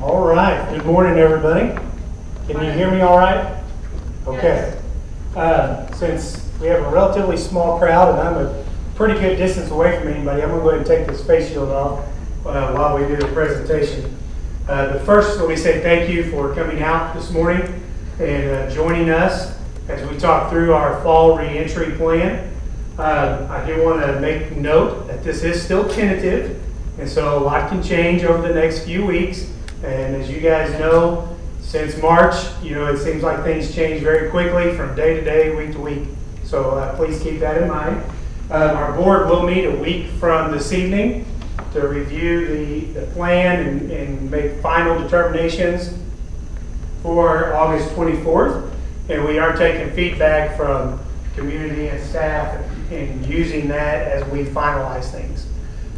All right. Good morning, everybody. Can you hear me all right? Okay. Since we have a relatively small crowd and I'm a pretty good distance away from anybody, I'm going to go ahead and take this face shield off while we do the presentation. But first, let me say thank you for coming out this morning and joining us as we talk through our fall reentry plan. I do want to make note that this is still tentative, and so a lot can change over the next few weeks. And as you guys know, since March, it seems like things change very quickly from day to day, week to week. So please keep that in mind. Our board will meet a week from this evening to review the plan and make final determinations for August 24th. And we are taking feedback from community and staff and using that as we finalize things.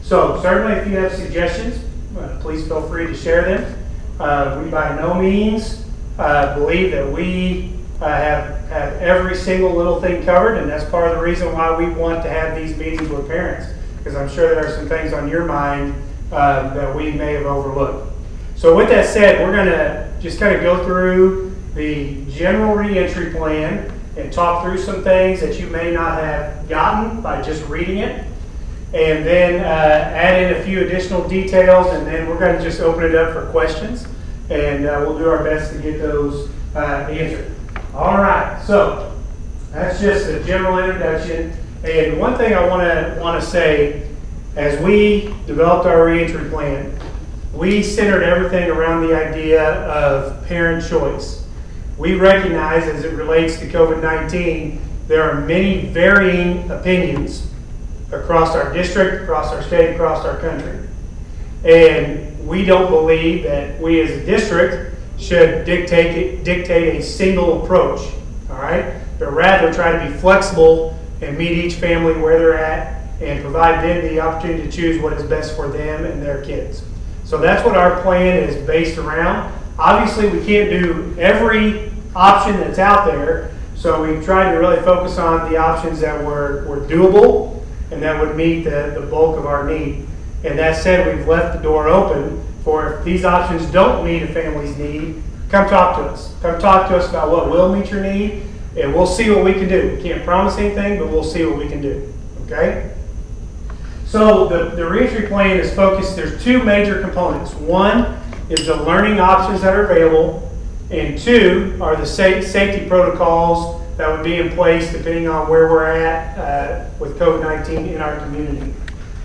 So certainly if you have suggestions, please feel free to share them. We by no means believe that we have every single little thing covered, and that's part of the reason why we want to have these meetings with parents, because I'm sure there are some things on your mind that we may have overlooked. So with that said, we're going to just kind of go through the general reentry plan and talk through some things that you may not have gotten by just reading it, and then add in a few additional details, and then we're going to just open it up for questions, and we'll do our best to get those answered. All right, so that's just a general introduction. And one thing I want to say, as we developed our reentry plan, we centered everything around the idea of parent choice. We recognize, as it relates to COVID-19, there are many varying opinions across our district, across our state, across our country. And we don't believe that we as a district should dictate a single approach, all right? But rather try to be flexible and meet each family where they're at and provide them the opportunity to choose what is best for them and their kids. So that's what our plan is based around. Obviously, we can't do every option that's out there, so we've tried to really focus on the options that were doable and that would meet the bulk of our need. And that said, we've left the door open for if these options don't meet a family's need, come talk to us. Come talk to us about what will meet your need, and we'll see what we can do. We can't promise anything, but we'll see what we can do, okay? So the reentry plan is focused, there's two major components. One is the learning options that are available, and two are the safety protocols that would be in place depending on where we're at with COVID-19 in our community.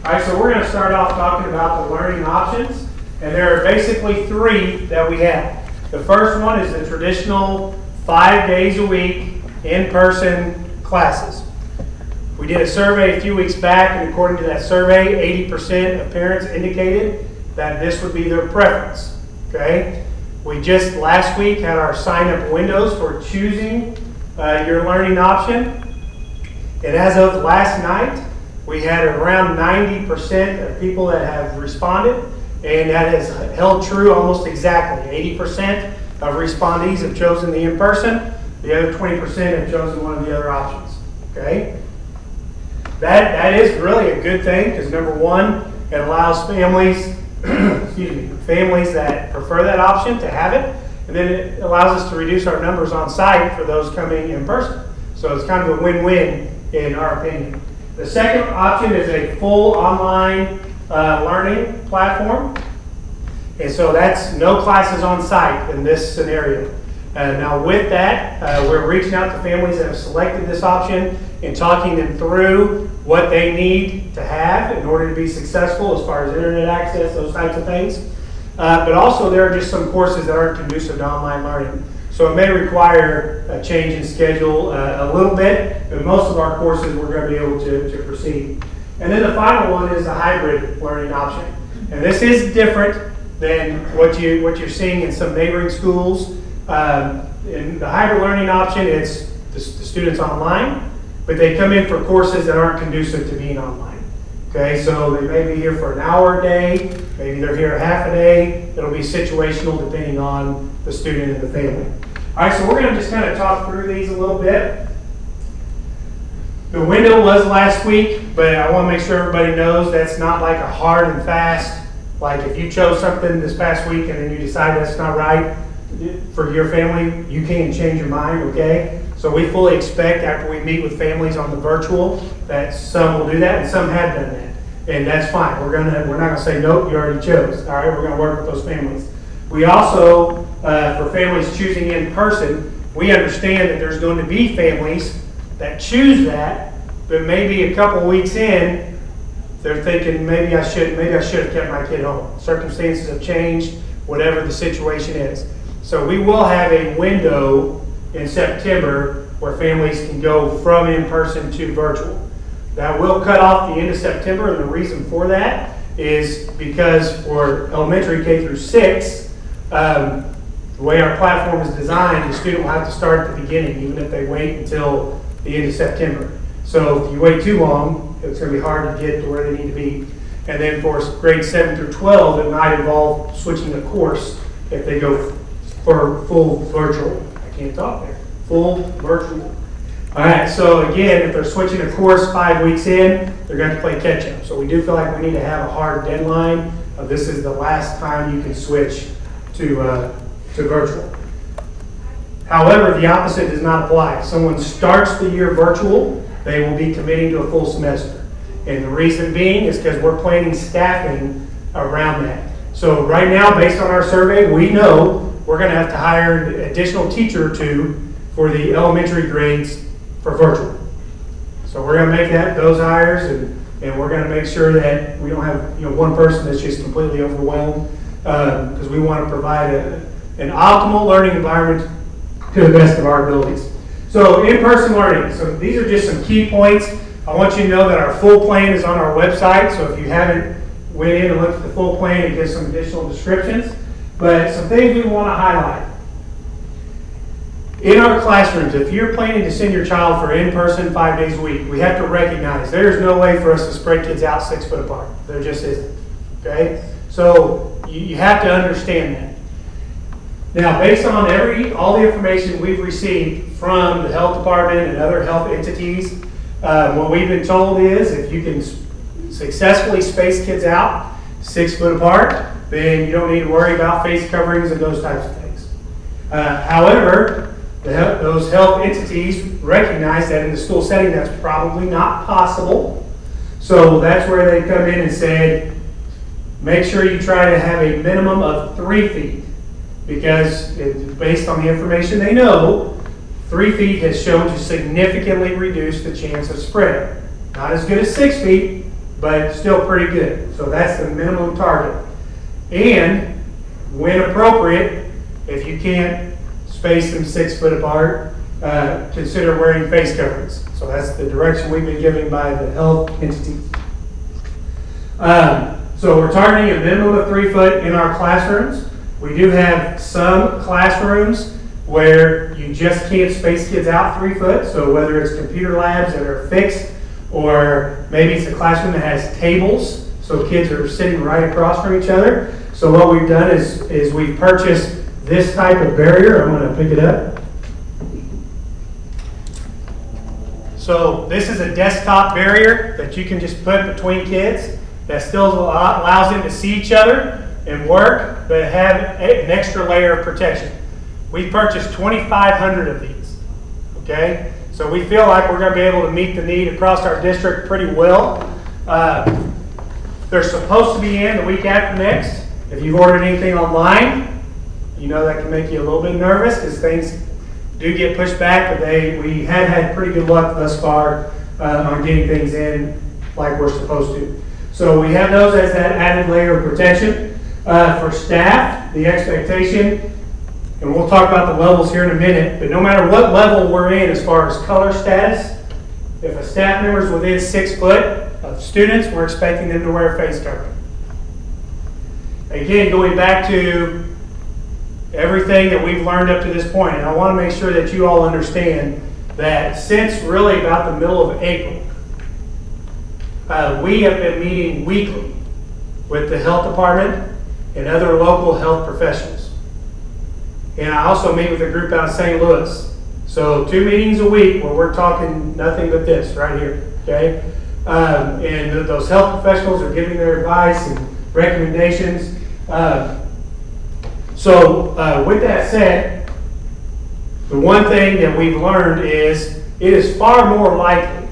All right, so we're going to start off talking about the learning options, and there are basically three that we have. The first one is the traditional 5 days a week in-person classes. We did a survey a few weeks back, and according to that survey, 80% of parents indicated that this would be their preference. Okay? We just last week had our sign-up windows for choosing your learning option, and as of last night, we had around 90% of people that have responded, and that has held true almost exactly. 80% of respondees have chosen the in-person, the other 20% have chosen one of the other options. Okay? That is really a good thing, because number one, it allows families, families that prefer that option to have it, and then it allows us to reduce our numbers on site for those coming in person. So it's kind of a win-win in our opinion. The second option is a full online learning platform. And so that's no classes on site in this scenario. Now with that, we're reaching out to families that have selected this option and talking them through what they need to have in order to be successful as far as internet access, those types of things. But also there are just some courses that aren't conducive to online learning. So it may require a change in schedule a little bit, but most of our courses we're going to be able to proceed. And then the final one is the hybrid learning option. And this is different than what you're seeing in some neighboring schools. In the hybrid learning option, it's the students online, but they come in for courses that aren't conducive to being online. Okay, so they may be here for an hour a day, maybe they're here a half a day. It'll be situational depending on the student and the family. All right, so we're going to just kind of talk through these a little bit. The window was last week, but I want to make sure everybody knows that's not like a hard and fast Like if you chose something this past week and then you decide that's not right for your family, you can change your mind, okay? So we fully expect after we meet with families on the virtual that some will do that and some have done that. And that's fine. We're not gonna say, nope, you already chose. All right, we're gonna work with those families. We also, for families choosing in person, we understand that there's going to be families that choose that, but maybe a couple weeks in, they're thinking maybe I should have kept my kid home. Circumstances have changed, whatever the situation is. So we will have a window in September where families can go from in-person to virtual. That will cut off the end of September, and the reason for that is because for elementary K through 6, the way our platform is designed, the student will have to start at the beginning, even if they wait until the end of September. So if you wait too long, it's going to be hard to get to where they need to be. And then for grades 7 through 12, it might involve switching the course if they go for full virtual. I can't talk there. Full virtual. All right, so again, if they're switching a course 5 weeks in, they're going to play catch up. So we do feel like we need to have a hard deadline of this is the last time you can switch to virtual. However, the opposite does not apply. If someone starts the year virtual, they will be committing to a full semester. And the reason being is because we're planning staffing around that. So right now, based on our survey, we know we're going to have to hire an additional teacher or two for the elementary grades for virtual. So we're going to make those hires, and we're going to make sure that we don't have one person that's just completely overwhelmed, because we want to provide an optimal learning environment to the best of our abilities. So in-person learning. So these are just some key points. I want you to know that our full plan is on our website. So if you haven't went in and looked at the full plan, it gives some additional descriptions. But some things we want to highlight. In our classrooms, if you're planning to send your child for in-person 5 days a week, we have to recognize there's no way for us to spread kids out 6 foot apart. There just isn't. Okay? So you have to understand that. Now, based on all the information we've received from the health department and other health entities, what we've been told is if you can successfully space kids out 6 foot apart, then you don't need to worry about face coverings and those types of things. However, those health entities recognize that in the school setting that's probably not possible. So that's where they come in and said, make sure you try to have a minimum of 3 feet. Because based on the information they know, 3 feet has shown to significantly reduce the chance of spread. Not as good as 6 feet, but still pretty good. So that's the minimum target. And when appropriate, if you can't space them 6 foot apart, consider wearing face coverings. So that's the direction we've been given by the health entities. So we're targeting a minimum of 3 foot in our classrooms. We do have some classrooms where you just can't space kids out 3 foot. So whether it's computer labs that are fixed, or maybe it's a classroom that has tables, so kids are sitting right across from each other. So what we've done is we've purchased this type of barrier. I'm going to pick it up. So this is a desktop barrier that you can just put between kids that still allows them to see each other and work, but have an extra layer of protection. We purchased 2,500 of these. Okay, so we feel like we're going to be able to meet the need across our district pretty well. They're supposed to be in the week after next. If you've ordered anything online, you know that can make you a little bit nervous because things do get pushed back, but we have had pretty good luck thus far on getting things in like we're supposed to. So we have those as that added layer of protection. For staff, the expectation, and we'll talk about the levels here in a minute, but no matter what level we're in as far as color status, if a staff member is within 6 foot of students, we're expecting them to wear a face covering. Again, going back to everything that we've learned up to this point, and I want to make sure that you all understand that since really about the middle of April, we have been meeting weekly with the health department and other local health professionals. And I also meet with a group out of St. Louis. So 2 meetings a week where we're talking nothing but this right here, okay? And those health professionals are giving their advice and recommendations. With that said, the one thing that we've learned is it is far more likely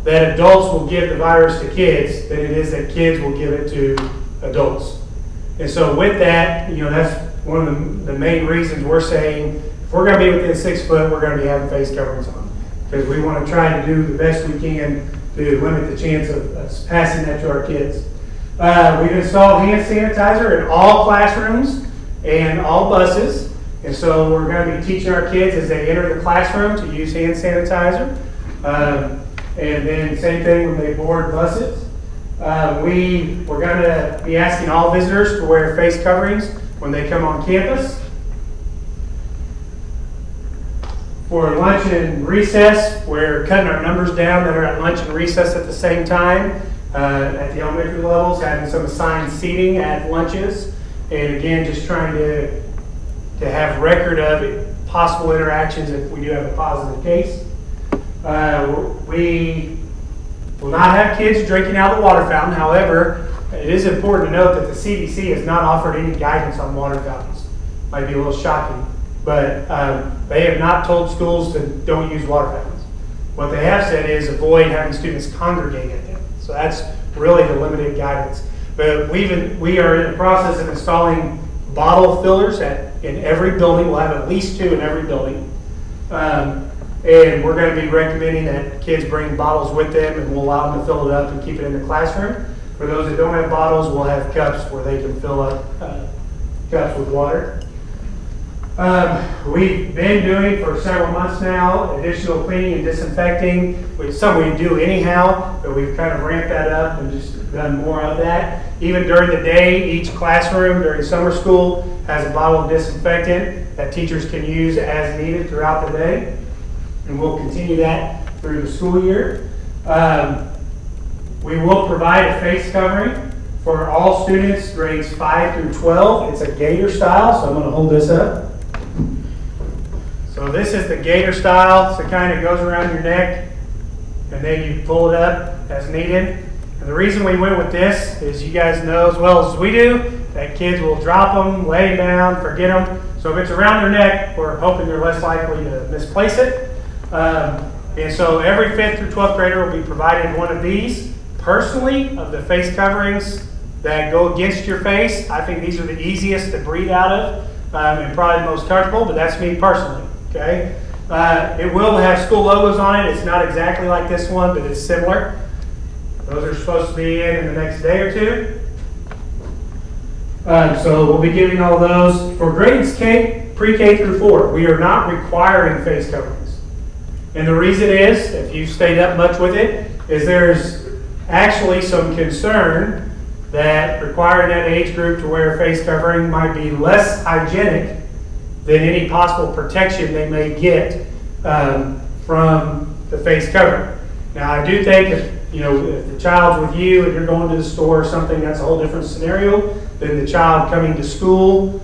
that adults will give the virus to kids than it is that kids will give it to adults. And so with that, that's one of the main reasons we're saying if we're going to be within 6 foot, we're going to be having face coverings on. Because we want to try to do the best we can to limit the chance of us passing that to our kids. We've installed hand sanitizer in all classrooms and all buses. And so we're going to be teaching our kids as they enter the classroom to use hand sanitizer. And then same thing when they board buses. We're going to be asking all visitors to wear face coverings when they come on campus. For lunch and recess, we're cutting our numbers down that are at lunch and recess at the same time. At the elementary levels, having some assigned seating at lunches. And again, just trying to have record of possible interactions if we do have a positive case. We will not have kids drinking out of the water fountain. However, it is important to note that the CDC has not offered any guidance on water fountains. Might be a little shocking, but they have not told schools to don't use water fountains. What they have said is avoid having students congregate at them. So that's really the limited guidance. But we are in the process of installing bottle fillers in every building. We'll have at least 2 in every building. And we're going to be recommending that kids bring bottles with them, and we'll allow them to fill it up and keep it in the classroom. For those that don't have bottles, we'll have cups where they can fill up cups with water. We've been doing for several months now additional cleaning and disinfecting, which is something we do anyhow, but we've kind of ramped that up and just done more of that. Even during the day, each classroom during summer school has a bottle of disinfectant that teachers can use as needed throughout the day. And we'll continue that through the school year. We will provide a face covering for all students grades 5 through 12. It's a gator style, so I'm going to hold this up. So this is the gator style. So it kind of goes around your neck, and then you pull it up as needed. And the reason we went with this is you guys know as well as we do that kids will drop them, lay down, forget them. So if it's around their neck, we're hoping they're less likely to misplace it. And so every 5th through 12th grader will be provided one of these. Personally, of the face coverings that go against your face, I think these are the easiest to breathe out of and probably the most comfortable, but that's me personally. Okay, it will have school logos on it. It's not exactly like this one, but it's similar. Those are supposed to be in the next day or 2. So we'll be giving all those. For grades pre-K through 4, we are not requiring face coverings. And the reason is, if you've stayed up much with it, is there's actually some concern that requiring that age group to wear a face covering might be less hygienic than any possible protection they may get from the face covering. Now, I do think if the child's with you and you're going to the store or something, that's a whole different scenario than the child coming to school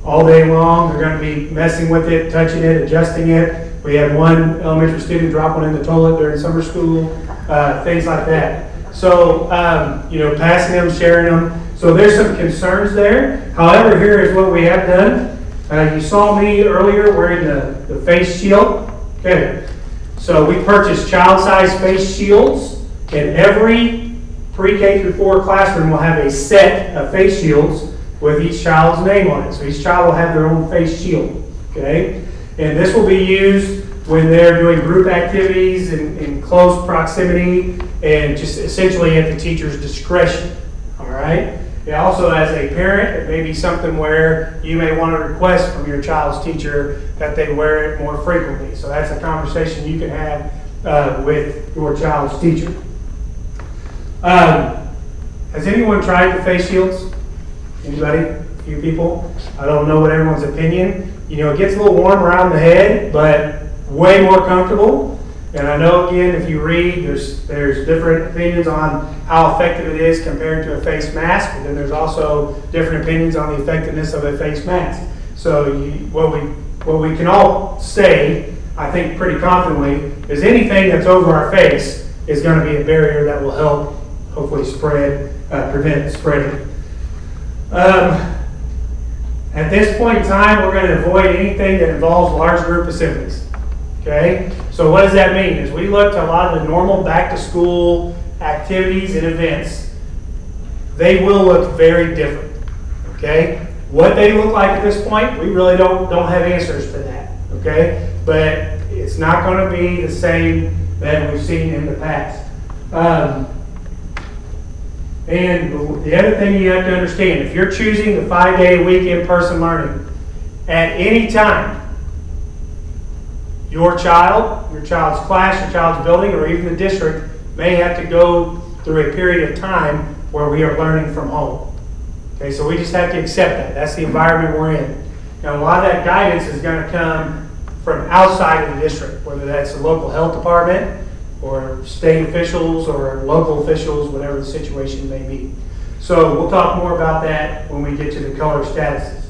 all day long. They're going to be messing with it, touching it, adjusting it. We had one elementary student drop one in the toilet during summer school, things like that. So, passing them, sharing them. So there's some concerns there. However, here is what we have done. You saw me earlier wearing the face shield. Okay. So we purchased child-sized face shields, and every pre-K through 4 classroom will have a set of face shields with each child's name on it. So each child will have their own face shield. Okay. And this will be used when they're doing group activities in close proximity and just essentially at the teacher's discretion. All right. It also, as a parent, it may be something where you may want to request from your child's teacher that they wear it more frequently. So that's a conversation you can have with your child's teacher. Has anyone tried the face shields? Anybody? A few people? I don't know what everyone's opinion. It gets a little warm around the head, but way more comfortable. And I know, again, if you read, there's different opinions on how effective it is compared to a face mask, but then there's also different opinions on the effectiveness of a face mask. So what we can all say, I think pretty confidently, is anything that's over our face is going to be a barrier that will help hopefully spread prevent it spreading. At this point in time, we're going to avoid anything that involves large group assemblies. Okay? So what does that mean? As we look to a lot of the normal back-to-school activities and events, they will look very different. Okay? What they look like at this point, we really don't have answers to that. Okay? But it's not going to be the same that we've seen in the past. And the other thing you have to understand, if you're choosing the 5-day-a-week in-person learning, at any time, your child's class, your child's building, or even the district may have to go through a period of time where we are learning from home. Okay, so we just have to accept that. That's the environment we're in. Now, a lot of that guidance is going to come from outside of the district, whether that's the local health department, or state officials, or local officials, whatever the situation may be. So we'll talk more about that when we get to the color statuses.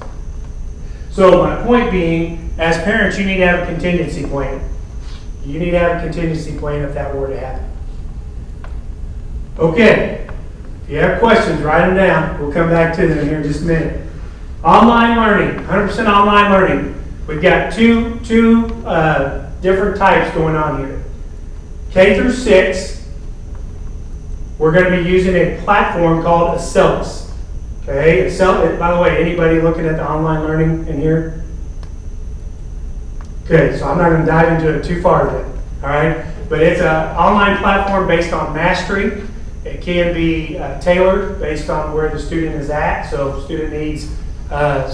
So my point being, as parents, you need to have a contingency plan. You need to have a contingency plan if that were to happen. Okay, if you have questions, write them down. We'll come back to them here in just a minute. Online learning, 100% online learning. We've got two different types going on here. K through 6, we're going to be using a platform called Accelis. Okay, by the way, anybody looking at the online learning in here? Okay, so I'm not going to dive into it too far then. All right, but it's an online platform based on mastery. It can be tailored based on where the student is at. So if the student needs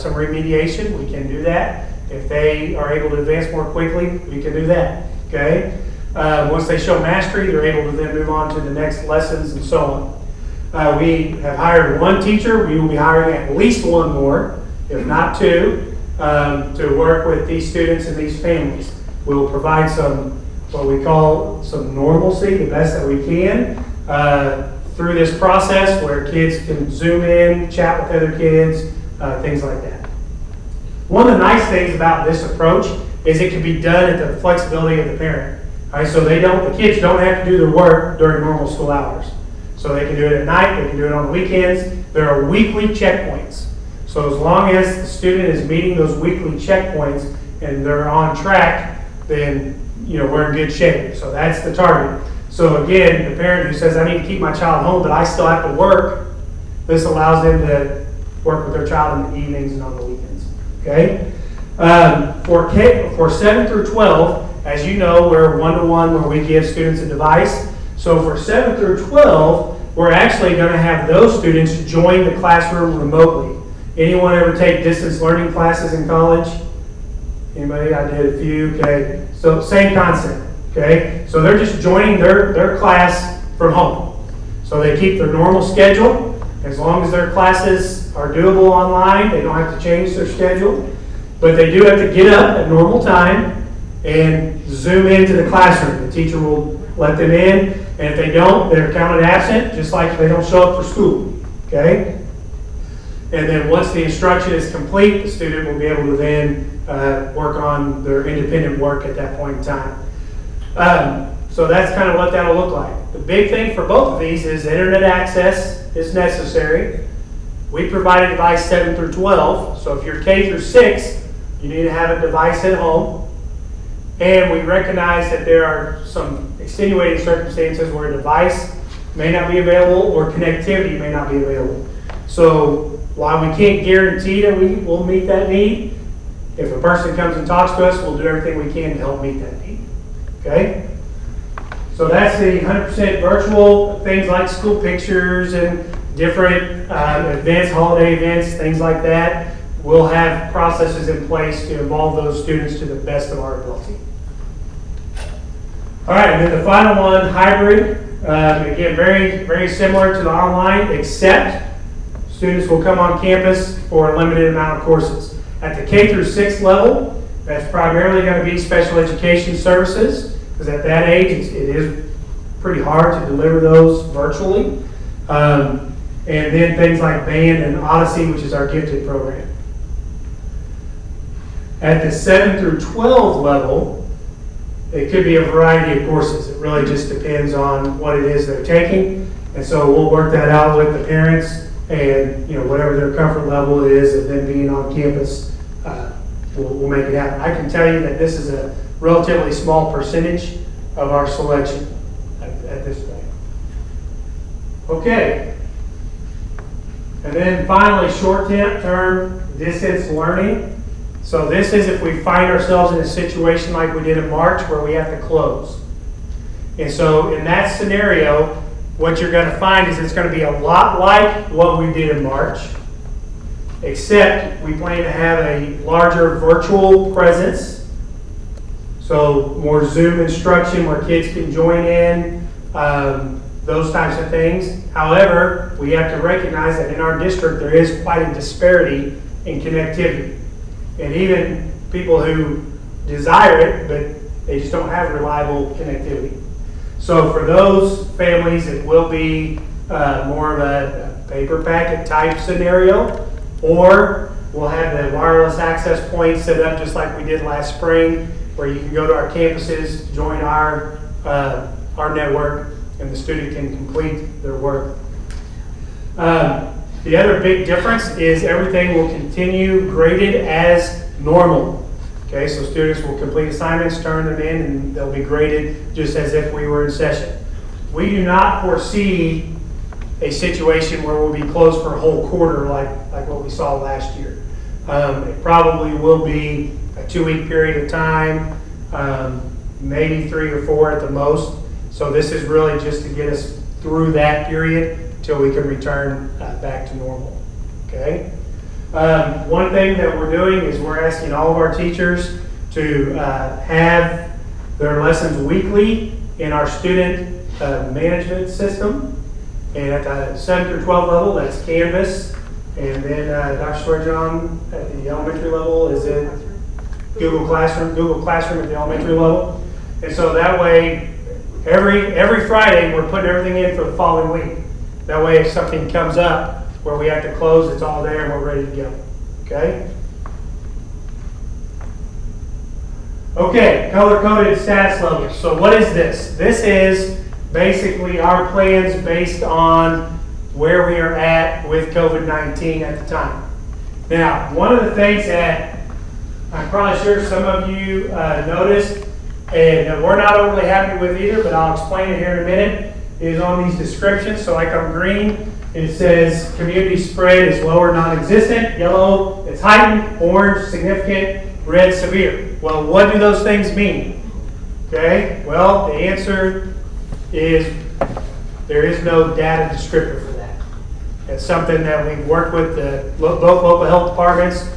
some remediation, we can do that. If they are able to advance more quickly, we can do that. Okay. Once they show mastery, they're able to then move on to the next lessons and so on. We have hired one teacher. We will be hiring at least one more, if not two, to work with these students and these families. We will provide some, what we call some normalcy, the best that we can, through this process where kids can zoom in, chat with other kids, things like that. One of the nice things about this approach is it can be done at the flexibility of the parent. All right, so the kids don't have to do their work during normal school hours. So they can do it at night, they can do it on the weekends. There are weekly checkpoints. So as long as the student is meeting those weekly checkpoints and they're on track, then we're in good shape. So that's the target. So again, the parent who says, I need to keep my child home, but I still have to work, this allows them to work with their child in the evenings and on the weekends. Okay? For 7 through 12, as you know, we're one-to-one where we give students a device. So for 7 through 12, we're actually going to have those students join the classroom remotely. Anyone ever take distance learning classes in college? Anybody? I did a few. Okay. So same concept. Okay. So they're just joining their class from home. So they keep their normal schedule. As long as their classes are doable online, they don't have to change their schedule. But they do have to get up at normal time and zoom into the classroom. The teacher will let them in, and if they don't, they're counted absent, just like if they don't show up for school. Okay? And then once the instruction is complete, the student will be able to then work on their independent work at that point in time. So that's kind of what that'll look like. The big thing for both of these is internet access is necessary. We provide a device 7 through 12, so if you're K through 6, you need to have a device at home. And we recognize that there are some extenuating circumstances where a device may not be available or connectivity may not be available. So while we can't guarantee that we will meet that need, if a person comes and talks to us, we'll do everything we can to help meet that need. Okay? So that's the 100% virtual, things like school pictures and different events, holiday events, things like that. We'll have processes in place to involve those students to the best of our ability. All right, and then the final one, hybrid. Again, very, very similar to the online, except students will come on campus for a limited amount of courses. At the K through 6 level, that's primarily going to be special education services, because at that age, it is pretty hard to deliver those virtually. And then things like band and Odyssey, which is our gifted program. At the 7 through 12 level, it could be a variety of courses. It really just depends on what it is they're taking. And so we'll work that out with the parents, and whatever their comfort level is of them being on campus, we'll make it happen. I can tell you that this is a relatively small percentage of our selection at this point. Okay. And then finally, short-term distance learning. So this is if we find ourselves in a situation like we did in March where we have to close. And so in that scenario, what you're going to find is it's going to be a lot like what we did in March, except we plan to have a larger virtual presence. So more Zoom instruction where kids can join in, those types of things. However, we have to recognize that in our district there is quite a disparity in connectivity. And even people who desire it, but they just don't have reliable connectivity. So for those families, it will be more of a paper packet type scenario, or we'll have the wireless access point set up just like we did last spring, where you can go to our campuses, join our network, and the student can complete their work. The other big difference is everything will continue graded as normal. Okay, so students will complete assignments, turn them in, and they'll be graded just as if we were in session. We do not foresee a situation where we'll be closed for a whole quarter like what we saw last year. It probably will be a 2-week period of time, maybe 3 or 4 at the most. So this is really just to get us through that period until we can return back to normal. Okay. One thing that we're doing is we're asking all of our teachers to have their lessons weekly in our student management system. And at the 7 through 12 level, that's Canvas. And then Dr. Swearjohn at the elementary level is in Google Classroom at the elementary level. And so that way, every Friday, we're putting everything in for the following week. That way, if something comes up where we have to close, it's all there and we're ready to go. Okay? Okay, color-coded status levels. So what is this? This is basically our plans based on where we are at with COVID-19 at the time. Now, one of the things that I'm probably sure some of you noticed, and we're not overly happy with either, but I'll explain it here in a minute, is on these descriptions. So like on green, it says community spread is low or non-existent. Yellow, it's heightened. Orange, significant. Red, severe. Well, what do those things mean? Okay, well, the answer is there is no data descriptor for that. It's something that we've worked with both local health departments,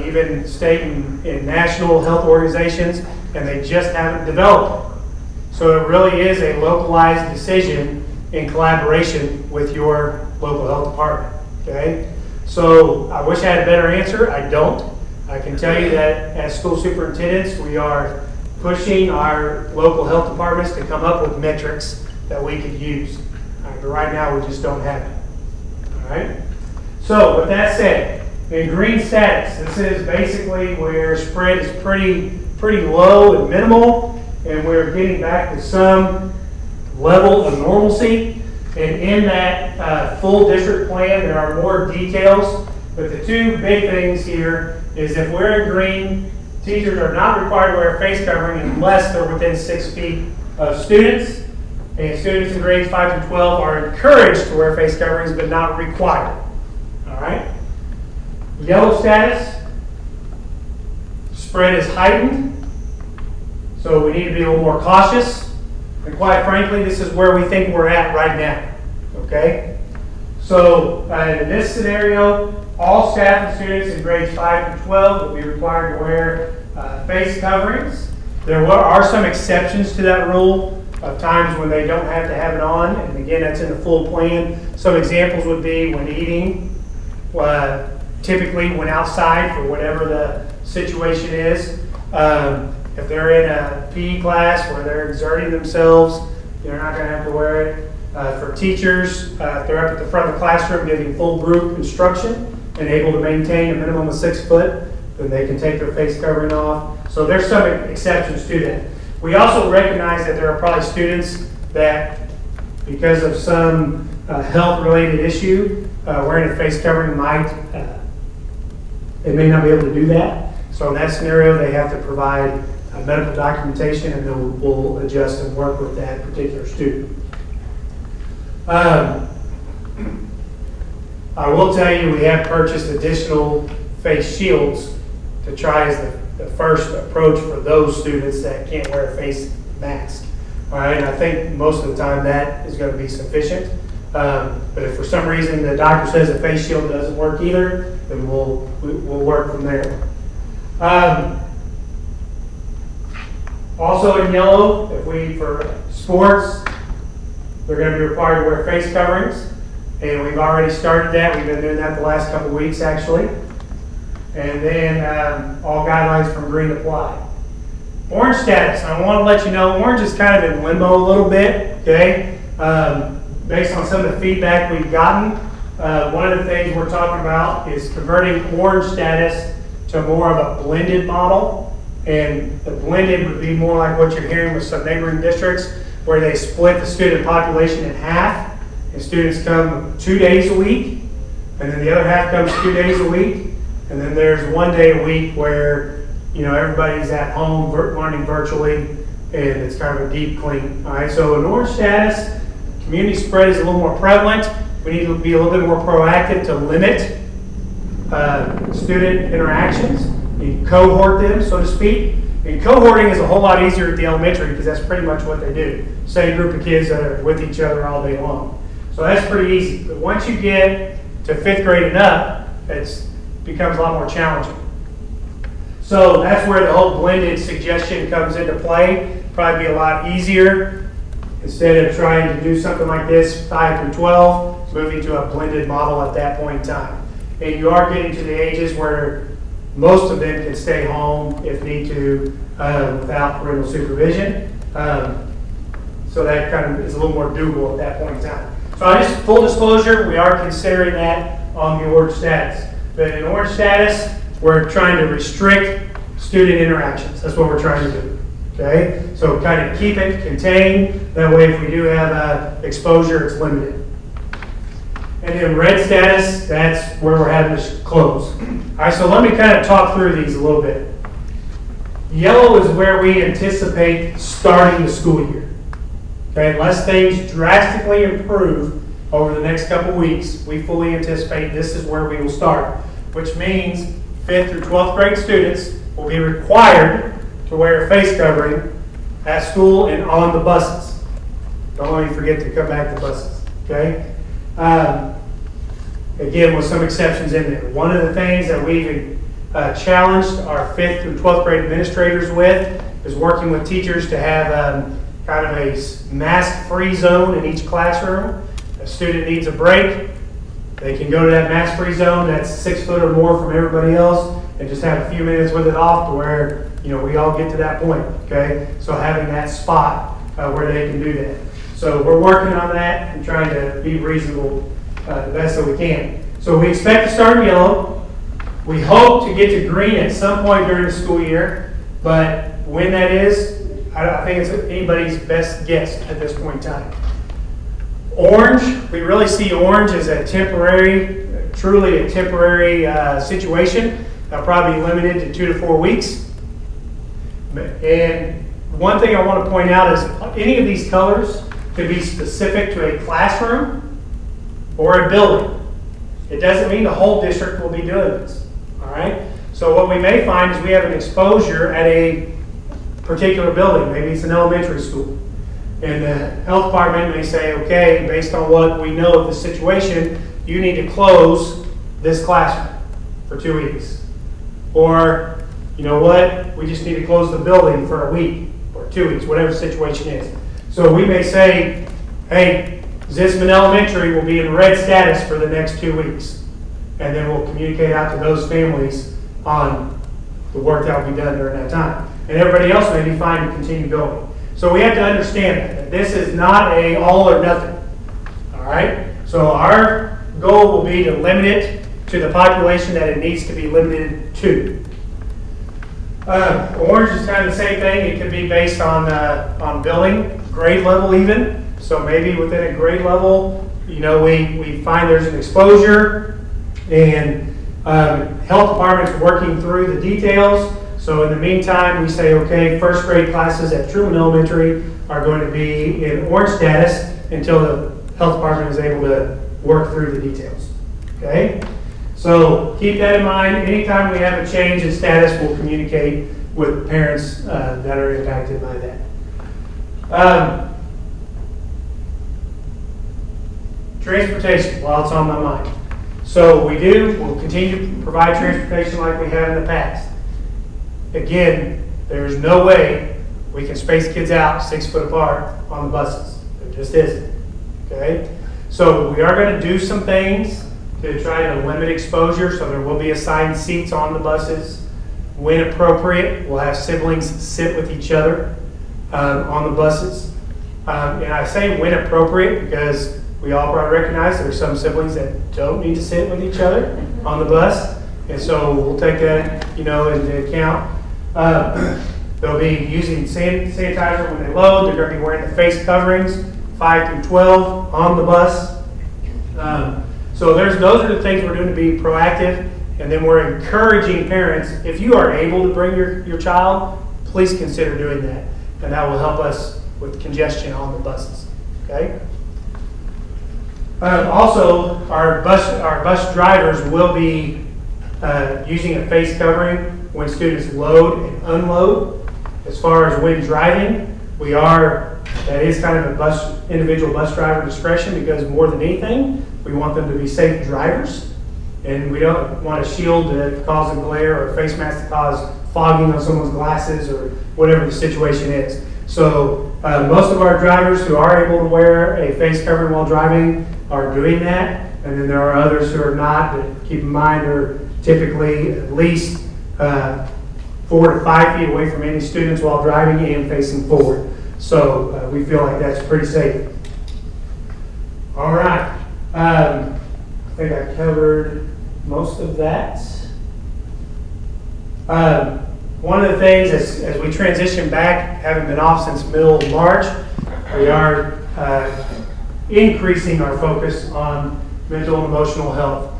even state and national health organizations, and they just haven't developed it. So it really is a localized decision in collaboration with your local health department. Okay? So I wish I had a better answer. I don't. I can tell you that as school superintendents, we are pushing our local health departments to come up with metrics that we could use. All right, but right now, we just don't have it. All right? So with that said, in green status, this is basically where spread is pretty low and minimal, and we're getting back to some level of normalcy. And in that full district plan, there are more details. But the two big things here is if we're in green, teachers are not required to wear a face covering unless they're within 6 feet of students. And students in grades 5 through 12 are encouraged to wear face coverings, but not required. All right? Yellow status, spread is heightened. So we need to be a little more cautious. And quite frankly, this is where we think we're at right now. Okay? So in this scenario, all staff and students in grades 5 through 12 will be required to wear face coverings. There are some exceptions to that rule of times when they don't have to have it on. And again, that's in the full plan. Some examples would be when eating, typically when outside for whatever the situation is. If they're in a PE class where they're exerting themselves, they're not going to have to wear it. For teachers, if they're up at the front of the classroom giving full group instruction and able to maintain a minimum of 6 foot, then they can take their face covering off. So there's some exceptions to that. We also recognize that there are probably students that because of some health-related issue, wearing a face covering they may not be able to do that. So in that scenario, they have to provide medical documentation, and then we'll adjust and work with that particular student. I will tell you, we have purchased additional face shields to try as the first approach for those students that can't wear a face mask. All right, and I think most of the time that is going to be sufficient. But if for some reason the doctor says a face shield doesn't work either, then we'll work from there. Also in yellow, for sports, they're going to be required to wear face coverings. And we've already started that. We've been doing that the last couple of weeks, actually. And then all guidelines from green apply. Orange status. I want to let you know, orange is kind of in limbo a little bit, okay? Based on some of the feedback we've gotten, one of the things we're talking about is converting orange status to more of a blended model. And the blended would be more like what you're hearing with some neighboring districts, where they split the student population in half, and students come 2 days a week, and then the other half comes 2 days a week, and then there's 1 day a week where everybody's at home learning virtually, and it's kind of a deep clean. All right, so in orange status, community spread is a little more prevalent. We need to be a little bit more proactive to limit student interactions. You cohort them, so to speak. And cohorting is a whole lot easier at the elementary because that's pretty much what they do. Same group of kids that are with each other all day long. So that's pretty easy. But once you get to 5th grade and up, it becomes a lot more challenging. So that's where the whole blended suggestion comes into play. Probably be a lot easier instead of trying to do something like this 5 through 12, moving to a blended model at that point in time. And you are getting to the ages where most of them can stay home if need to without parental supervision. So that kind of is a little more doable at that point in time. So just full disclosure, we are considering that on the orange status. But in orange status, we're trying to restrict student interactions. That's what we're trying to do. Okay? So kind of keep it contained. That way if we do have exposure, it's limited. And then red status, that's where we're having to close. All right, so let me kind of talk through these a little bit. Yellow is where we anticipate starting the school year. Okay, unless things drastically improve over the next couple weeks, we fully anticipate this is where we will start, which means 5th through 12th grade students will be required to wear a face covering at school and on the buses. Don't let me forget to come back to buses, okay? Again, with some exceptions in there. One of the things that we've challenged our 5th through 12th grade administrators with is working with teachers to have kind of a mask-free zone in each classroom. If a student needs a break, they can go to that mask-free zone that's 6 foot or more from everybody else and just have a few minutes with it off to where we all get to that point, okay? So having that spot where they can do that. So we're working on that and trying to be reasonable the best that we can. So we expect to start in yellow. We hope to get to green at some point during the school year, but when that is, I think it's anybody's best guess at this point in time. Orange, we really see orange as a temporary, truly a temporary situation. That'll probably be limited to 2 to 4 weeks. And one thing I want to point out is any of these colors could be specific to a classroom or a building. It doesn't mean the whole district will be doing this. All right? So what we may find is we have an exposure at a particular building. Maybe it's an elementary school. And the health department may say, okay, based on what we know of the situation, you need to close this classroom for 2 weeks. Or, you know what, we just need to close the building for a week or 2 weeks, whatever the situation is. So we may say, hey, Zitzman Elementary will be in red status for the next 2 weeks. And then we'll communicate out to those families on the work that will be done during that time. And everybody else may be fine to continue going. So we have to understand that this is not a all or nothing. All right? So our goal will be to limit it to the population that it needs to be limited to. Orange is kind of the same thing. It could be based on building, grade level even. So maybe within a grade level, we find there's an exposure, and health department's working through the details. So in the meantime, we say, okay, first grade classes at Truman Elementary are going to be in orange status until the health department is able to work through the details. Okay? So keep that in mind. Anytime we have a change in status, we'll communicate with parents that are impacted by that. Transportation, while it's on my mind. So we'll continue to provide transportation like we have in the past. Again, there's no way we can space kids out 6 foot apart on the buses. There just isn't. Okay? So we are going to do some things to try to limit exposure, so there will be assigned seats on the buses. When appropriate, we'll have siblings sit with each other on the buses. And I say when appropriate because we all probably recognize there are some siblings that don't need to sit with each other on the bus. And so we'll take that, into account. They'll be using sanitizer when they load. They're going to be wearing the face coverings, 5 through 12 on the bus. So those are the things we're doing to be proactive. And then we're encouraging parents, if you are able to bring your child, please consider doing that. And that will help us with congestion on the buses. Okay? Also, our bus drivers will be using a face covering when students load and unload. As far as when driving, that is kind of a individual bus driver discretion, because more than anything, we want them to be safe drivers. And we don't want a shield to cause a glare or a face mask to cause fogging on someone's glasses or whatever the situation is. So most of our drivers who are able to wear a face covering while driving are doing that. And then there are others who are not, but keep in mind they're typically at least 4 to 5 feet away from any students while driving and facing forward. So we feel like that's pretty safe. All right. I think I covered most of that. One of the things as we transition back, having been off since middle of March, we are increasing our focus on mental and emotional health.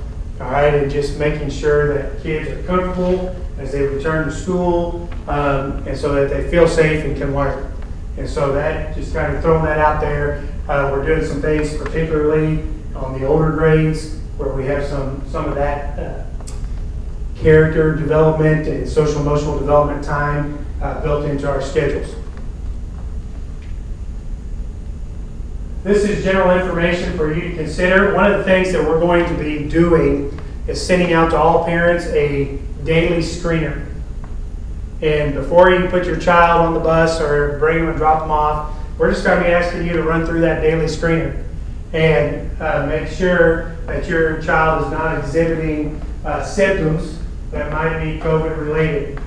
All right, and just making sure that kids are comfortable as they return to school, and so that they feel safe and can learn. And so that, just kind of throwing that out there, we're doing some things particularly on the older grades where we have some of that character development and social emotional development time built into our schedules. This is general information for you to consider. One of the things that we're going to be doing is sending out to all parents a daily screener. And before you put your child on the bus or bring them and drop them off, we're just going to be asking you to run through that daily screener and make sure that your child is not exhibiting symptoms that might be COVID related.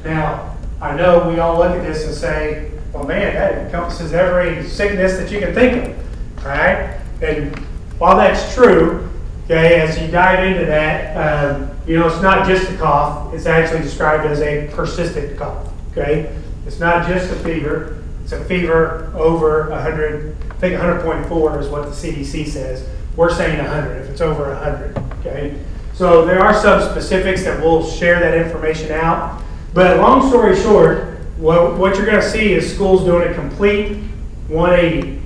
Now, I know we all look at this and say, well, man, that encompasses every sickness that you can think of, right? And while that's true, okay, as you dive into that, it's not just a cough. It's actually described as a persistent cough, okay? It's not just a fever. It's a fever over 100. I think 100.4 is what the CDC says. We're saying 100 if it's over 100, okay? So there are some specifics that we'll share that information out. But long story short, what you're going to see is schools doing a complete 180,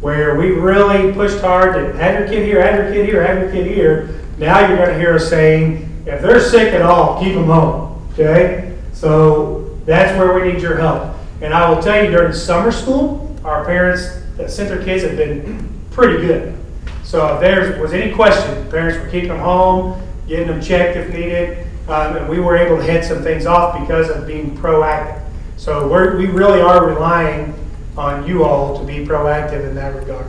where we really pushed hard to have your kid here, have your kid here, have your kid here. Now you're going to hear us saying, if they're sick at all, keep them home, okay? So that's where we need your help. And I will tell you, during summer school, our parents that sent their kids have been pretty good. So if there was any question, parents were keeping them home, getting them checked if needed, and we were able to head some things off because of being proactive. So we really are relying on you all to be proactive in that regard.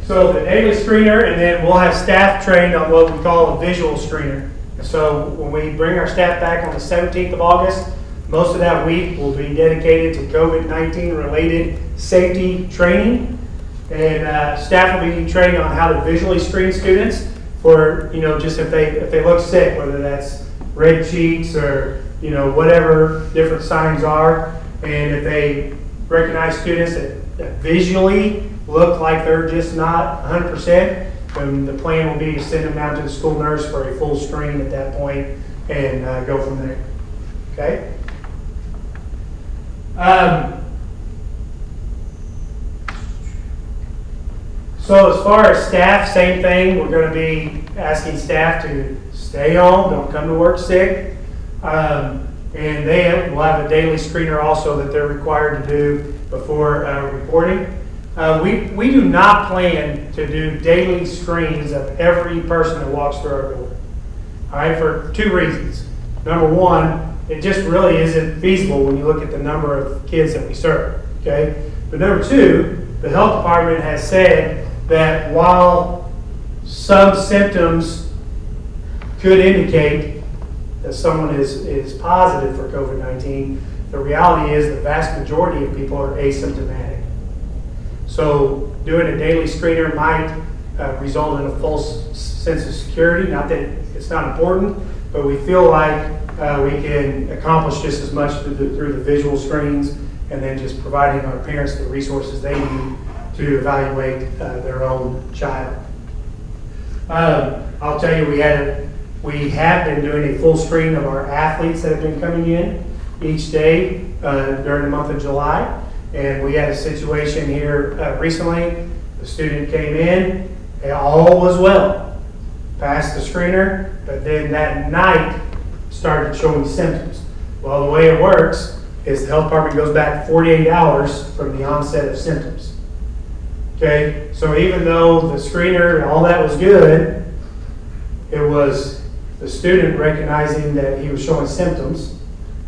So the daily screener, and then we'll have staff trained on what we call a visual screener. So when we bring our staff back on the 17th of August, most of that week will be dedicated to COVID-19 related safety training. And staff will be trained on how to visually screen students for, just if they look sick, whether that's red cheeks or, whatever different signs are. And if they recognize students that visually look like they're just not 100%, then the plan will be to send them down to the school nurse for a full screen at that point and go from there. Okay? So as far as staff, same thing. We're going to be asking staff to stay home, don't come to work sick. And they will have a daily screener also that they're required to do before reporting. We do not plan to do daily screens of every person that walks through our door. All right, for two reasons. Number one, it just really isn't feasible when you look at the number of kids that we serve. Okay, but number two, the health department has said that while some symptoms could indicate that someone is positive for COVID-19, the reality is the vast majority of people are asymptomatic. So doing a daily screener might result in a false sense of security. Not that it's not important, but we feel like we can accomplish just as much through the visual screens and then just providing our parents the resources they need to evaluate their own child. I'll tell you, we have been doing a full screen of our athletes that have been coming in each day during the month of July. And we had a situation here recently. The student came in, and all was well, passed the screener, but then that night started showing symptoms. Well, the way it works is the health department goes back 48 hours from the onset of symptoms. Okay, so even though the screener and all that was good, it was the student recognizing that he was showing symptoms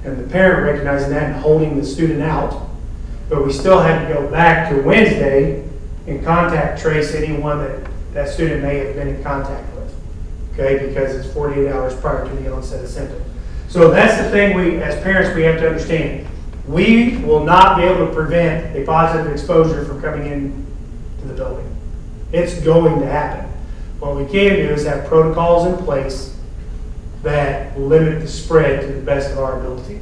and the parent recognizing that and holding the student out. But we still had to go back to Wednesday and contact trace anyone that student may have been in contact with. Okay, because it's 48 hours prior to the onset of symptoms. So that's the thing as parents, we have to understand. We will not be able to prevent a positive exposure from coming in to the building. It's going to happen. What we can do is have protocols in place that limit the spread to the best of our ability.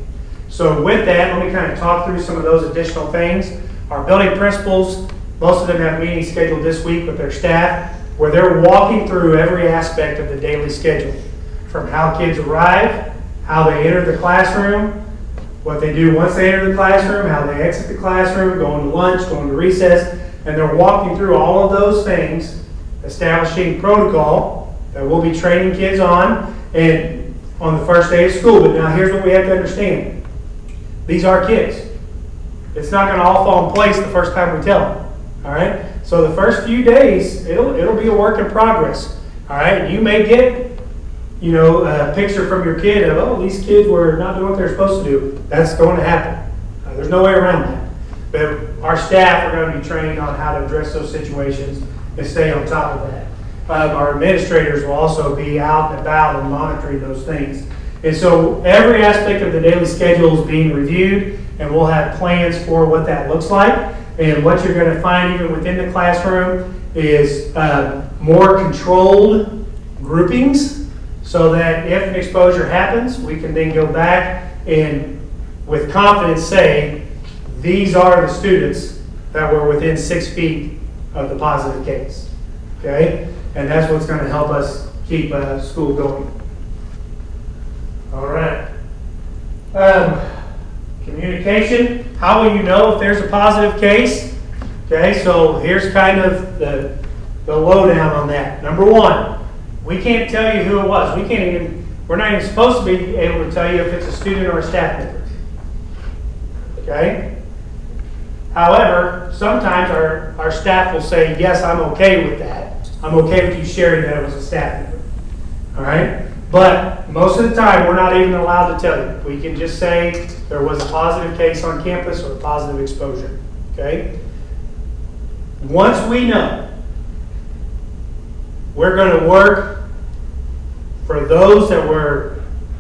So with that, let me kind of talk through some of those additional things. Our building principals, most of them have meetings scheduled this week with their staff where they're walking through every aspect of the daily schedule, from how kids arrive, how they enter the classroom, what they do once they enter the classroom, how they exit the classroom, going to lunch, going to recess, and they're walking through all of those things, establishing protocol that we'll be training kids on and on the first day of school. But now here's what we have to understand. These are kids. It's not going to all fall in place the first time we tell them. All right? So the first few days, it'll be a work in progress. All right? You may get, a picture from your kid of, oh, these kids were not doing what they're supposed to do. That's going to happen. There's no way around that. But our staff are going to be trained on how to address those situations and stay on top of that. Our administrators will also be out and about and monitoring those things. And so every aspect of the daily schedule is being reviewed, and we'll have plans for what that looks like. And what you're going to find even within the classroom is more controlled groupings, so that if an exposure happens, we can then go back and with confidence say, these are the students that were within 6 feet of the positive case. Okay? And that's what's going to help us keep school going. All right. Communication. How will you know if there's a positive case? Okay, so here's kind of the lowdown on that. Number one, we can't tell you who it was. We're not even supposed to be able to tell you if it's a student or a staff member. Okay? However, sometimes our staff will say, yes, I'm okay with that. I'm okay with you sharing that it was a staff member. All right? But most of the time, we're not even allowed to tell you. We can just say there was a positive case on campus or a positive exposure. Okay? Once we know, we're going to work for those that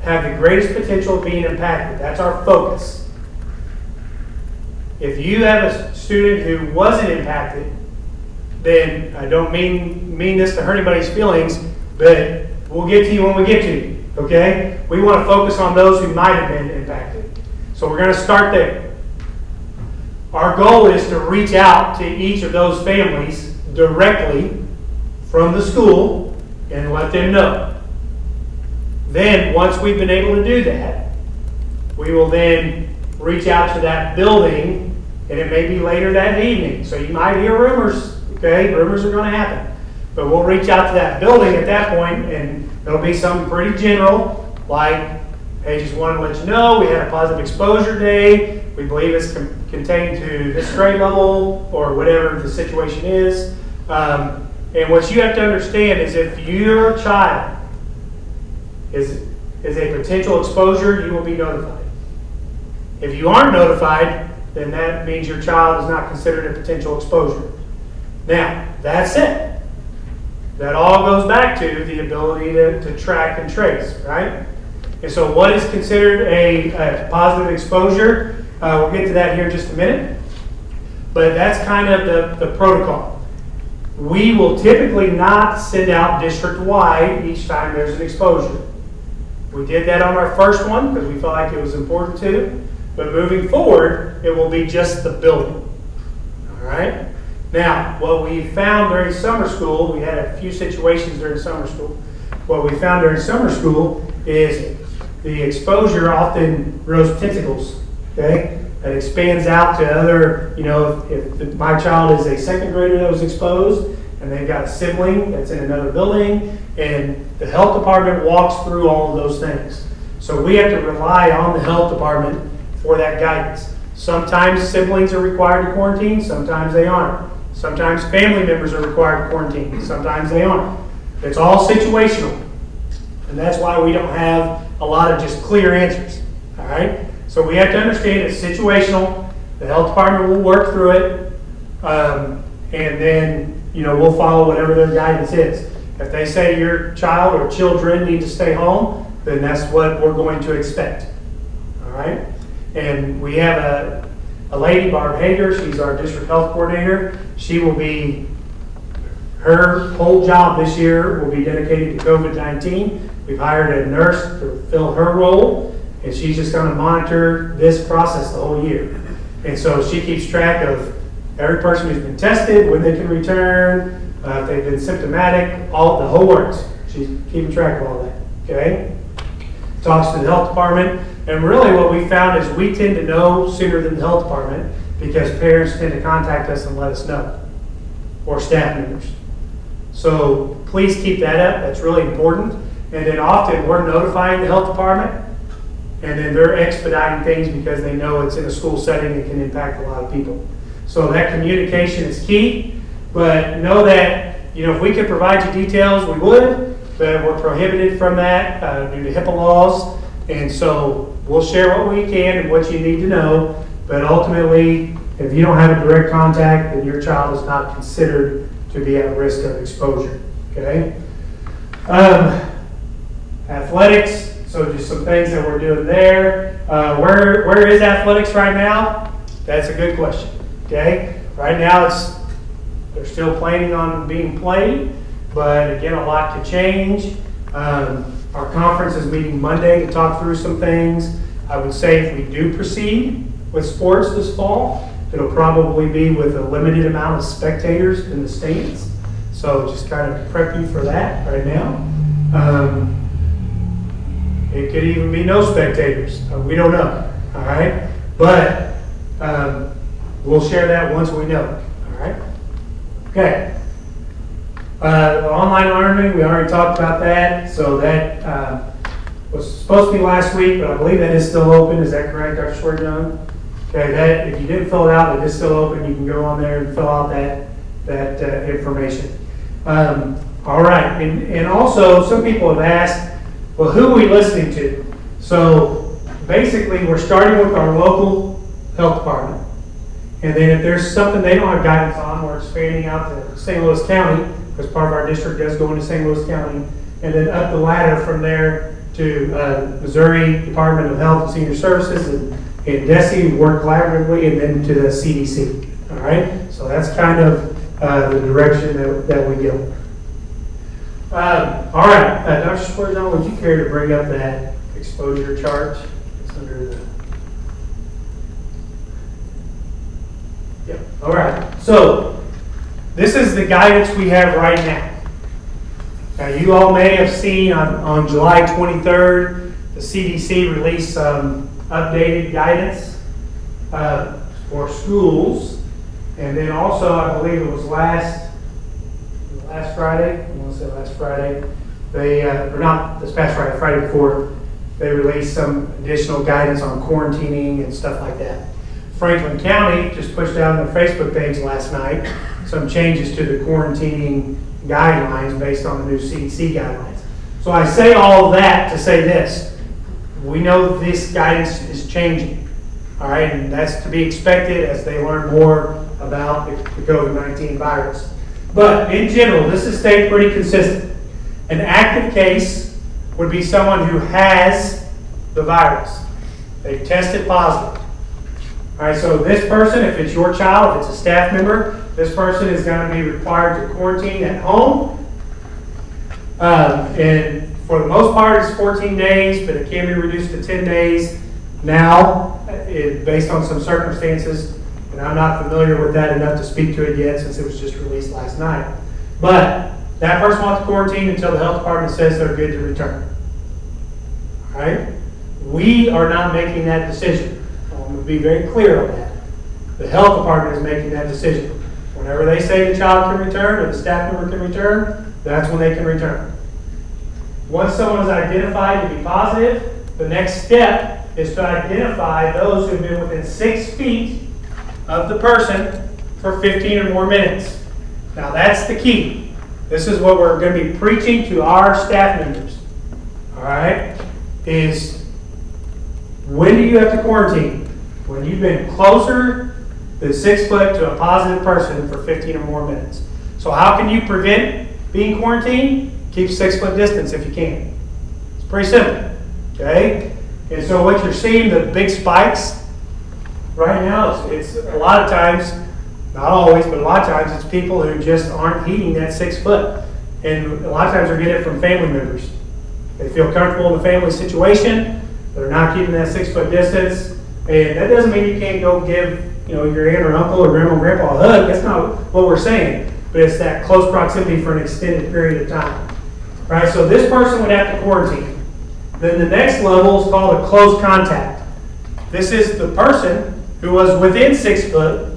have the greatest potential of being impacted. That's our focus. If you have a student who wasn't impacted, then I don't mean this to hurt anybody's feelings, but we'll get to you when we get to you, okay? We want to focus on those who might have been impacted. So we're going to start there. our goal is to reach out to each of those families directly from the school and let them know. Then, once we've been able to do that, we will then reach out to that building, and it may be later that evening. So you might hear rumors, okay? Rumors are going to happen. But we'll reach out to that building at that point, and it'll be something pretty general, like, hey, just want to let you know we had a positive exposure day. We believe it's contained to this grade level or whatever the situation is. And what you have to understand is if your child is a potential exposure, you will be notified. If you aren't notified, then that means your child is not considered a potential exposure. Now, that's it. That all goes back to the ability to track and trace, right? And so what is considered a positive exposure? We'll get to that here in just a minute. But that's kind of the protocol. We will typically not send out district-wide each time there's an exposure. We did that on our first one because we felt like it was important to. But moving forward, it will be just the building. All right? Now, what we found during summer school, we had a few situations during summer school. What we found during summer school is the exposure often grows tentacles, okay? That expands out to other, if my child is a second grader that was exposed, and they've got a sibling that's in another building, and the health department walks through all of those things. So we have to rely on the health department for that guidance. Sometimes siblings are required to quarantine, sometimes they aren't. Sometimes family members are required to quarantine, sometimes they aren't. It's all situational. And that's why we don't have a lot of just clear answers. All right? So we have to understand it's situational. The health department will work through it. And then, we'll follow whatever their guidance is. If they say your child or children need to stay home, then that's what we're going to expect. All right? And we have a lady, Barb Hager. She's our district health coordinator. Her whole job this year will be dedicated to COVID-19. We've hired a nurse to fill her role, and she's just going to monitor this process the whole year. And so she keeps track of every person who's been tested, when they can return, if they've been symptomatic, the whole works. She's keeping track of all that, okay? Talks to the health department. And really what we found is we tend to know sooner than the health department because parents tend to contact us and let us know, or staff members. So please keep that up. That's really important. And then often we're notifying the health department, and then they're expediting things because they know it's in a school setting and can impact a lot of people. So that communication is key. But know that, if we could provide you details, we would, but we're prohibited from that due to HIPAA laws. And so we'll share what we can and what you need to know. But ultimately, if you don't have a direct contact, then your child is not considered to be at risk of exposure. Okay? Athletics, so just some things that we're doing there. Where is athletics right now? That's a good question. Okay? Right now they're still planning on being played, but again, a lot could change. Our conference is meeting Monday to talk through some things. I would say if we do proceed with sports this fall, it'll probably be with a limited amount of spectators in the stands. So just kind of prep you for that right now. It could even be no spectators. We don't know. All right? But we'll share that once we know. All right? Okay. Online learning, we already talked about that. So that was supposed to be last week, but I believe that is still open. Is that correct, Dr. Schwartz? Okay, that if you didn't fill it out, it is still open. You can go on there and fill out that information. All right, and also some people have asked, well, who are we listening to? So basically, we're starting with our local health department, and then if there's something they don't have guidance on, we're expanding out to St. Louis County, because part of our district does go into St. Louis County, and then up the ladder from there to Missouri Department of Health and Senior Services and DESE, work collaboratively, and then to the CDC. All right, so that's kind of the direction that we go. All right, Dr. Schwartz, would you care to bring up that exposure chart? It's under the. Yep. All right. So this is the guidance we have right now. Now, you all may have seen on July 23rd, the CDC released some updated guidance for schools. And then also, I believe it was last Friday, I want to say last Friday, they, or not this past Friday, Friday before, they released some additional guidance on quarantining and stuff like that. Franklin County just pushed out on their Facebook page last night some changes to the quarantining guidelines based on the new CDC guidelines. So I say all of that to say this. We know this guidance is changing, all right, and that's to be expected as they learn more about the COVID-19 virus. But in general, this has stayed pretty consistent. An active case would be someone who has the virus. They tested positive. All right, so this person, if it's your child, if it's a staff member, this person is going to be required to quarantine at home. And for the most part, it's 14 days, but it can be reduced to 10 days now, based on some circumstances. And I'm not familiar with that enough to speak to it yet since it was just released last night. But that person wants to quarantine until the health department says they're good to return. All right? We are not making that decision. I'm going to be very clear on that. The health department is making that decision. Whenever they say the child can return or the staff member can return, that's when they can return. Once someone is identified to be positive, the next step is to identify those who have been within 6 feet of the person for 15 or more minutes. Now that's the key. This is what we're going to be preaching to our staff members. All right? Is when do you have to quarantine? When you've been closer than 6 foot to a positive person for 15 or more minutes. So how can you prevent being quarantined? Keep 6 foot distance if you can. It's pretty simple. Okay? And so what you're seeing, the big spikes right now, it's a lot of times, not always, but a lot of times it's people who just aren't heeding that 6 foot. And a lot of times they're getting it from family members. They feel comfortable in the family situation. They're not keeping that 6 foot distance. And that doesn't mean you can't go give, your aunt or uncle or grandma or grandpa a hug. That's not what we're saying. But it's that close proximity for an extended period of time. Right? So this person would have to quarantine. Then the next level is called a close contact. This is the person who was within 6 foot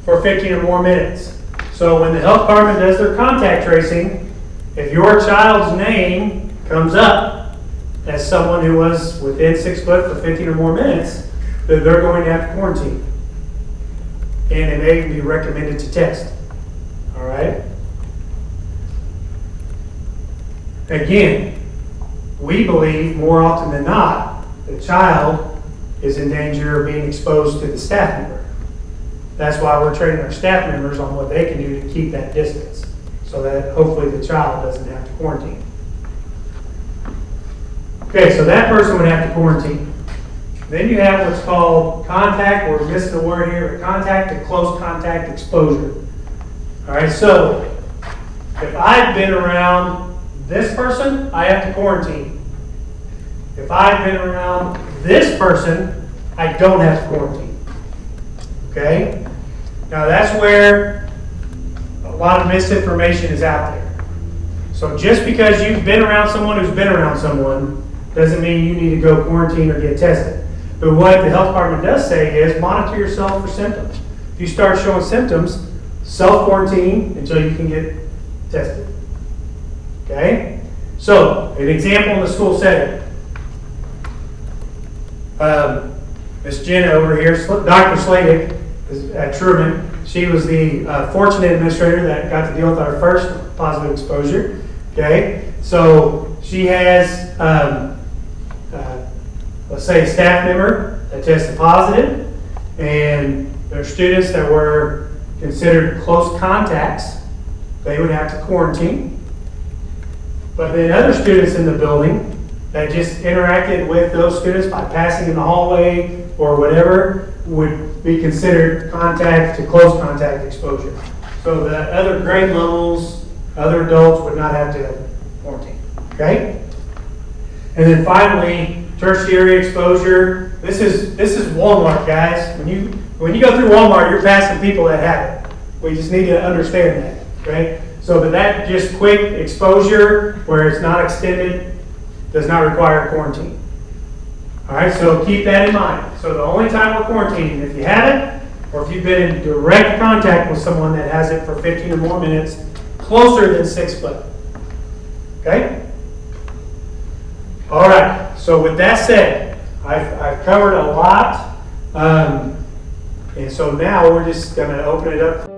for 15 or more minutes. So when the health department does their contact tracing, if your child's name comes up as someone who was within 6 foot for 15 or more minutes, then they're going to have to quarantine. And it may be recommended to test. All right? Again, we believe more often than not the child is in danger of being exposed to the staff member. That's why we're training our staff members on what they can do to keep that distance so that hopefully the child doesn't have to quarantine. Okay, so that person would have to quarantine. Then you have what's called contact, we're missing the word here, but contact to close contact exposure. All right, so if I've been around this person, I have to quarantine. If I've been around this person, I don't have to quarantine. Okay? Now that's where a lot of misinformation is out there. So just because you've been around someone who's been around someone doesn't mean you need to go quarantine or get tested. But what the health department does say is monitor yourself for symptoms. If you start showing symptoms, self-quarantine until you can get tested. Okay? So, an example in the school setting. Miss Jenna over here, Dr. Sladek at Truman, she was the fortunate administrator that got to deal with our first positive exposure. Okay? So, she has, let's say, a staff member that tested positive, and there are students that were considered close contacts. They would have to quarantine. But then other students in the building that just interacted with those students by passing in the hallway or whatever would be considered contact to close contact exposure. So the other grade levels, other adults would not have to quarantine. Okay? And then finally, tertiary exposure This is Walmart, guys. When you go through Walmart, you're passing people that have it. We just need to understand that, right? So, but that just quick exposure where it's not extended does not require quarantine. All right, so keep that in mind. So the only time we're quarantining, if you have it, or if you've been in direct contact with someone that has it for 15 or more minutes, closer than 6 foot. Okay? All right, so with that said, I've covered a lot. And so now we're just going to open it up.